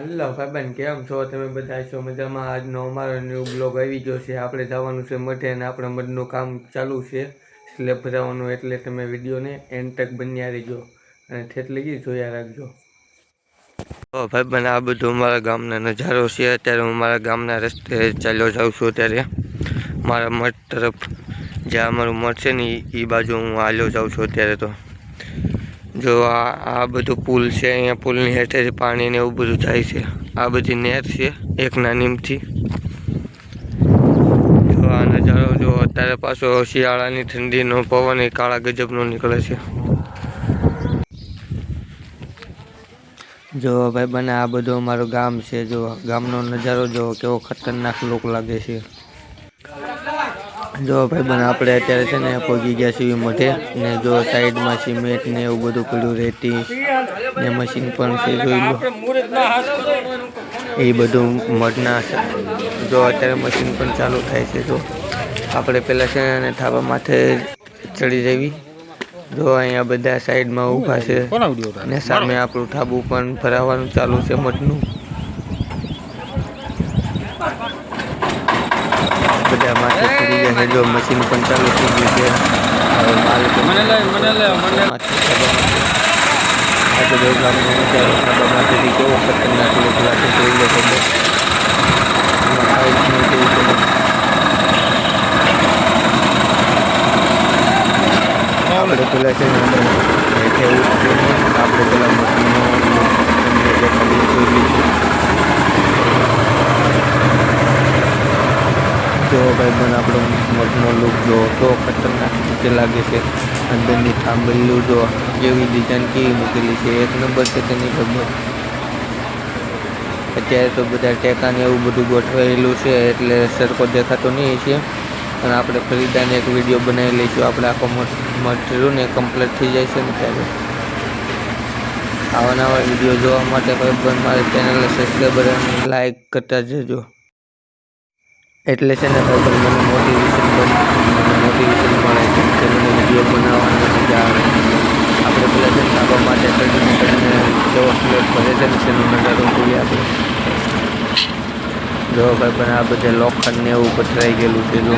હાલો ભાઈબંધ, કેમ છો તમે બધા? છો મજામાં? આજનો અમારો ન્યૂ બ્લોગ આવી ગયો છે. આપણે જવાનું છે મઢે અને આપણે મઢનું કામ ચાલુ છે, સ્લેબ ભરાવાનું. એટલે તમે વિડીયોને એન્ડ તક બન્યા રહીજો અને ઠેઠ લગી જોયા રાખજો. ભાઈબંધ, આ બધું અમારા ગામના નજારો છે. અત્યારે હું મારા ગામના રસ્તે ચાલ્યો જાઉં છું. અત્યારે મારા મઠ તરફ જ્યાં અમારું મઠ છે ને એ બાજુ હું હાલ્યો જાઉં છું અત્યારે. તો જો આ બધું પુલ છે, અહીંયા પુલની હેઠે પાણી ને એવું બધું જાય છે. આ બધી નહેર છે એક નાનીમથી. જો આ નજારો જો અત્યારે પાછો શિયાળાની ઠંડીનો પવન એ કાળા ગજબનો નીકળે છે. જો ભાઈ બને આ બધું અમારું ગામ છે. જો ગામનો નજારો જો કેવો ખતરનાક લોક લાગે છે. જો ભાઈ બને આપણે અત્યારે છે ને પહોંચી ગયા છીએ મઢે ને જો સાઈડમાં સિમેન્ટ ને એવું બધું પડ્યું, રેતી ને મશીન પણ છે. જોઈ લો, એ બધું મઢના છે. જો અત્યારે મશીન પણ ચાલુ થાય છે. જો આપણે પહેલાં છે ને ધાબા માથે ચડી જવી. જો અહીંયા બધા સાઈડમાં ઊભા છે ને સામે આપણું ધાબું પણ ભરાવાનું ચાલુ છે મઢનું. બધા માથે ચડી ગયા છે. જો મશીન પણ ચાલુ થઈ ગયું છે. હવે માલ ધાબામાંથી કેવો ખતરનાક લોક લાગે જોઈ લો તમે. આપણે પેલા છે ને હેઠે આપણે પેલા મશીનો જો ભાઈ બન આપણો મઠનો લુક જો તો ખતરનાક રીતે લાગે છે. અંદરની થાંભલું જો કેવી ડિઝાઇન કેવી મૂકેલી છે, એક નંબર છે તેની ખબર. અત્યારે તો બધા ટેકાને એવું બધું ગોઠવાયેલું છે એટલે સરખો દેખાતો નહીં છે, પણ આપણે ફરીદાને એક વિડીયો બનાવી લઈશું. આપણે આખો મઠ રહ્યું ને કમ્પ્લીટ થઈ જાય છે ને ત્યારે. આવા નવા વિડીયો જોવા માટે ભાઈ મારી ચેનલને સબસ્ક્રાઈબર અને લાઈક કરતા જજો. એટલે છે ને ભાઈ મને મોટિવેશન મળે છે કે મને વિડીયો બનાવવાની મજા આવે. આપણે પેલા છે ધાબા માટે ચડીને કેવો સ્લેબ ભરે છે ને તેનો નજારો જોઈએ આપણે. જો ભાઈ પણ આ બધે લોખંડ ને એવું પથરાઈ ગયેલું છે. જો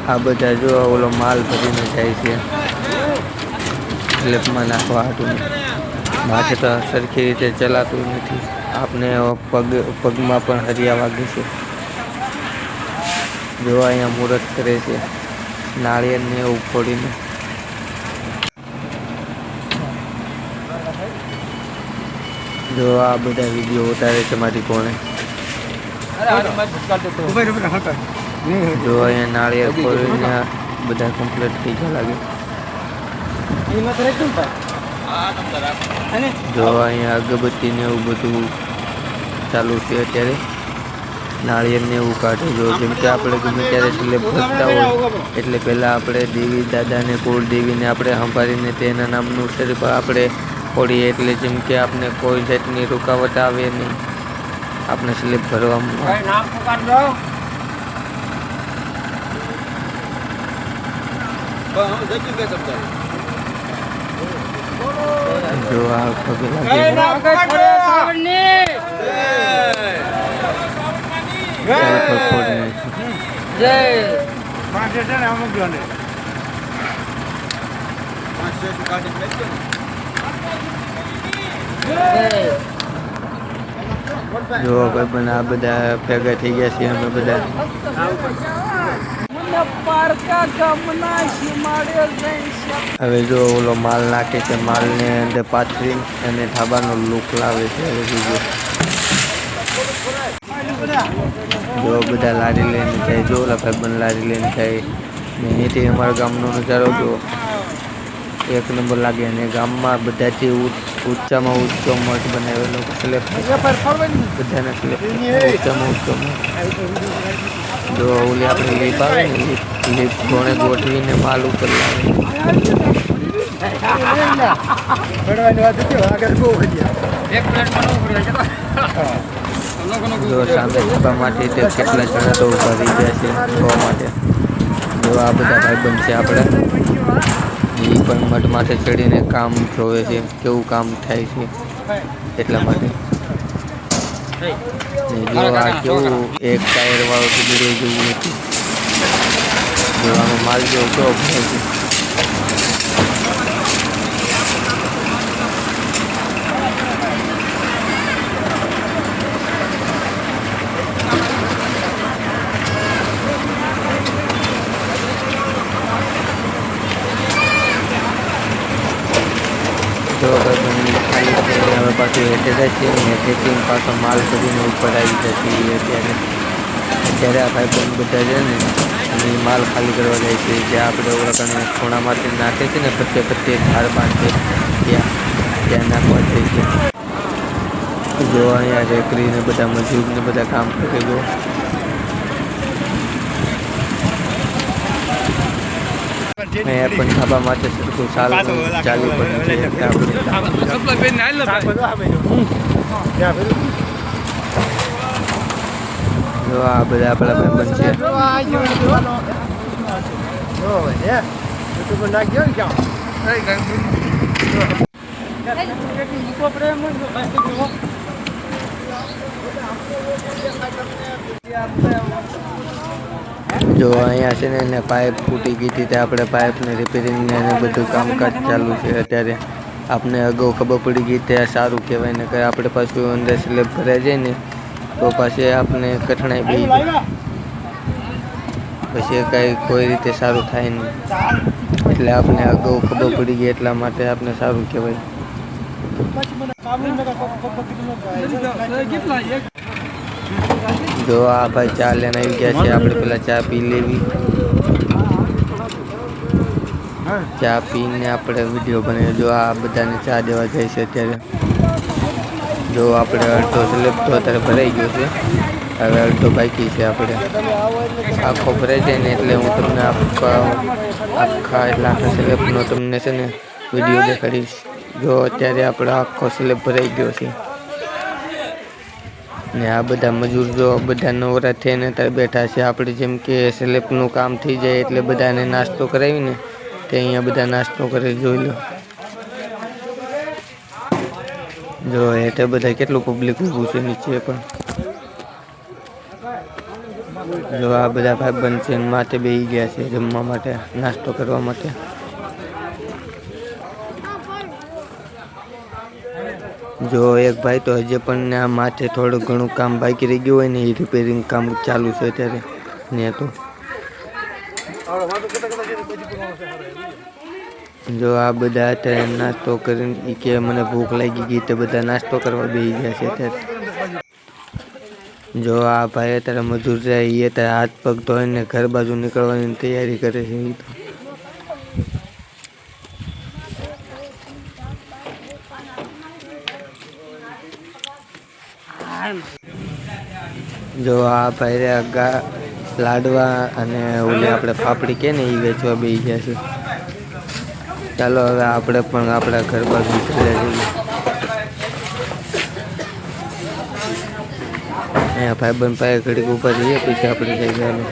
આ બધા જો ઓલો માલ ભરીને જાય છે સ્લેબમાં નાખવા હતું. માથે તો સરખી રીતે ચલાતું નથી. આપને પગમાં પણ હરિયા વાગે છે. જો અહીંયા મુહૂર્ત કરે છે નાળિયેરને એવું ફોડીને. જો આ બધા વિડીયો ઉતારે છે મારી કોણે. જો અહીંયા નાળિયેર ફોડીને બધા કમ્પ્લીટ થઈ ગયા લાગે. જો અહીંયા અગરબત્તી ને એવું બધું ચાલુ છે અત્યારે. નાળિયેર ને એવું કાઢે. જો જેમ કે આપણે ગમે ત્યારે સ્લેબ ભરતા હોય એટલે પહેલાં આપણે દેવી દાદાને કુળદેવીને આપણે સંભાળીને તેના નામનું સ્વરૂપ આપણે ફોડીએ. એટલે જેમ કે આપણે કોઈ જાતની રૂકાવટ આવે નહીં આપણે સ્લેબ ભરવામાં. જો આ પગે જો ભાઈ બને આ બધા ભેગા થઈ ગયા છીએ અમે બધા. હવે જો ઓલો માલ નાખે છે, માલને અંદર પાથરી અને ધાબાનો લુક લાવે છે. હવે જો બધા લારી લઈને જાય. જો ઓલા ભાઈબંધ લારી લઈને જાય ને અહીંથી અમારા ગામનો નજારો જો એક નંબર લાગે. અને ગામમાં બધાથી ઊંચામાં ઊંચો મઠ બનાવેલો સ્લેબ બધાના સ્લેબ ઊંચામાં ઊંચો મઠ. જો ઓલી આપણે લીપ આવે ને લીપ ઘોણે ગોઠવીને માલ ઉપર લાવે. જો સામે ધાબા માટે કેટલા જણા તો ઉભા રહી ગયા છે જોવા માટે. જો આ બધા ભાઈબંધ છે આપણે. પણ મઢ માથે ચડીને કામ જોવે છે કેવું કામ થાય છે એટલા માટે. ને જો આ કેવું એક ટાયર વાળું ટીબડે જેવું હતું, જો આમાં માલ જેવો કેવો ભરાય છે. જો ખાલી હવે પાછું હેઠે જાય છે અને હેઠેથી પાછો માલ કરીને ઉપર આવી જશે. અત્યારે આ ભાઈ બંધ બધા છે ને અને માલ ખાલી કરવા જાય છે. જે આપણે ઓળખાને ખૂણામાંથી નાખે છે ને ફતે ધાર બાંધે ત્યાં નાખવા જાય છે. જો અહીંયા રેકડીને બધા મજૂરને બધા કામ કરે. જો અહીંયા પણ ધાબા માટે સરખું ચાલુ પડ્યું છે. જો આ બધા આપણા ભાઈબંધ છે. જો અહીંયા છે ને એને પાઇપ ફૂટી ગઈ હતી, ત્યાં આપણે પાઇપને રિપેરિંગ ને બધું કામકાજ ચાલુ છે. અત્યારે આપણે અગાઉ ખબર પડી ગઈ ત્યાં સારું કહેવાય ને કે આપણે પાછું અંદર સ્લેબ ભરાઈ જાય ને તો પાછી આપણે કઠણાઈ બેસી જાય, પછી કાંઈ કોઈ રીતે સારું થાય નહીં. એટલે આપણે અગાઉ ખબર પડી ગઈ એટલા માટે આપણે સારું કહેવાય. જો આ ભાઈ ચા લઈને આવી ગયા છે. આપણે પેલા ચા પી લેવી, ચા પીને આપણે વિડીયો બનાવી. જો આ બધાને ચા દેવા જાય છે અત્યારે. જો આપણે અડધો સ્લેબ તો અત્યારે ભરાઈ ગયો છે, હવે અડધો બાકી છે. આપણે આખો ભરાઈ જાય ને એટલે હું તમને આખા સ્લેબનો તમને છે ને વિડીયો દેખાડીશ. જો અત્યારે આપણો આખો સ્લેબ ભરાઈ ગયો છે ને આ બધા મજૂર જો બધા નવરા થઈને ત્યારે બેઠા છે. આપણે જેમ કે સ્લેબનું કામ થઈ જાય એટલે બધાને નાસ્તો કરાવીને તે અહીંયા બધા નાસ્તો કરે. જોઈ લો, જો એટલે બધા કેટલું પબ્લિક ઊભું છે નીચે પણ. જો આ બધા ભાઈબંધ છે માથે બેસી ગયા છે જમવા માટે, નાસ્તો કરવા માટે. જો એક ભાઈ તો હજી પણ આ માથે થોડું ઘણું કામ બાકી રહી ગયું હોય ને એ રિપેરિંગ કામ ચાલુ છે અત્યારે ને. તો જો આ બધા અત્યારે નાસ્તો કરીને કે મને ભૂખ લાગી ગઈ તો બધા નાસ્તો કરવા બેસી ગયા છે અત્યારે. જો આ ભાઈ અત્યારે મજૂર છે, એ અત્યારે હાથ પગ ધોઈને ઘર બાજુ નીકળવાની તૈયારી કરે છે. એ તો જો આ ભાઈ લાડવા અને ઓલી આપણે પાપડી કે ને એ વેચવા બેસી ગયા છે. ચાલો હવે આપણે પણ આપણા ઘર બાજુ નીકળ્યા જઈએ. અહીંયા ભાઈબંધ પાસે ઘડીક ઊભા રહીએ પછી આપણે જઈ ગયા.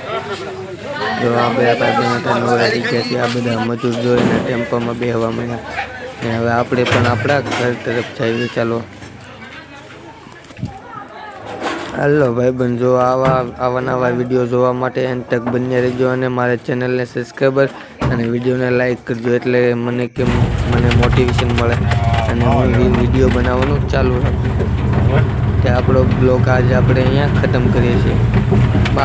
જો આ બધા ભાઈબંધ નવરા થઈ ગયા છે. આ બધા મજૂર જોઈને ટેમ્પોમાં બેસવા મળ્યા ને હવે આપણે પણ આપણા ઘર તરફ જઈએ. ચાલો હાલો ભાઈબંધ, જો આવા નવા વિડીયો જોવા માટે અંત તક બન્યા રહેજો અને મારા ચેનલને સબસ્ક્રાઈબર અને વિડીયોને લાઈક કરજો, એટલે મને મોટિવેશન મળે અને હું વિડીયો બનાવવાનું ચાલુ રાખું. તે આપણો બ્લોગ આજે આપણે અહીંયા ખતમ કરીએ છીએ.